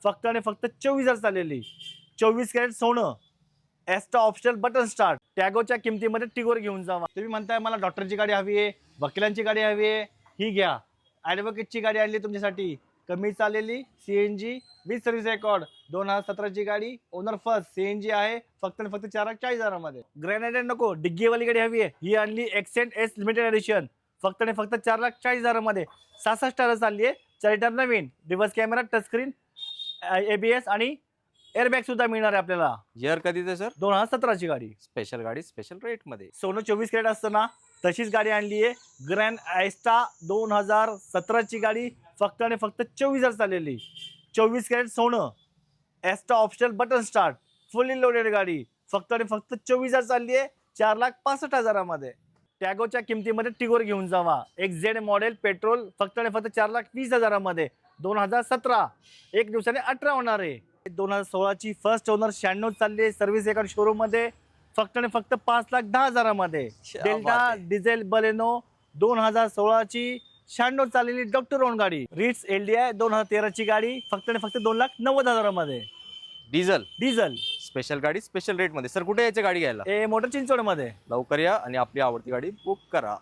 फक्त आणि फक्त 24,000 चाललेली. 24 कॅरेट सोनं, एस्टा ऑप्शनल बटन स्टार्ट, टॅगोच्या किमतीमध्ये टिगोर घेऊन जावा. तुम्ही म्हणताय मला डॉक्टरची गाडी हवी आहे, वकिलांची गाडी हवी आहे, ही घ्या. ॲडव्होकेटची गाडी आणली तुमच्यासाठी, कमी चाललेली CNG विथ सर्व्हिस रेकॉर्ड, 2017ची गाडी, ओनर फर्स्ट, CNG आहे, फक्त आणि फक्त 4,40,000 मध्ये. ग्रॅनाइट नको, डिग्गीवाली गाडी हवी आहे, ही आणली एक्सेंट एस लिमिटेड एडिशन, फक्त आणि फक्त 4,40,000 मध्ये. 66 चालली आहे, 4 लिटर नवीन, reverse camera, touch screen, ABS आणि एअरबॅग सुद्धा मिळणार आहे आपल्याला. इयर कधीच सर? 2017ची गाडी, स्पेशल गाडी स्पेशल रेट मध्ये. सोनं 24 कॅरेट असतं ना, तशीच गाडी आणली आहे. ग्रँड एस्टा 2017ची गाडी, फक्त आणि फक्त 24,000 चाललेली. 24 कॅरेट सोनं, एस्टा optional button start, fully loaded गाडी, फक्त आणि फक्त 24,000 चालली आहे, 4,65,000 मध्ये. टॅगोच्या किमतीमध्ये टिगोर घेऊन जावा. XZ मॉडेल पेट्रोल, फक्त आणि फक्त 4,20,000 मध्ये. 2017, एक दिवसाने 18 होणार आहे. 2016ची फर्स्ट ओनर 96 चालली आहे, सर्व्हिस एका शोरूम मध्ये, फक्त आणि फक्त 5,10,000 मध्ये. डेल्टा डिझेल बलेनो 2016ची 96 चाललेली डॉक्टर ओन गाडी. रिट्स LDI 2013ची गाडी, फक्त आणि फक्त 2,90,000 मध्ये. डिझेल स्पेशल गाडी स्पेशल रेट मध्ये. सर कुठे यायचं गाडी घ्यायला? मोटर चिंचवड मध्ये. लवकर या आणि आपली आवडती गाडी बुक करा.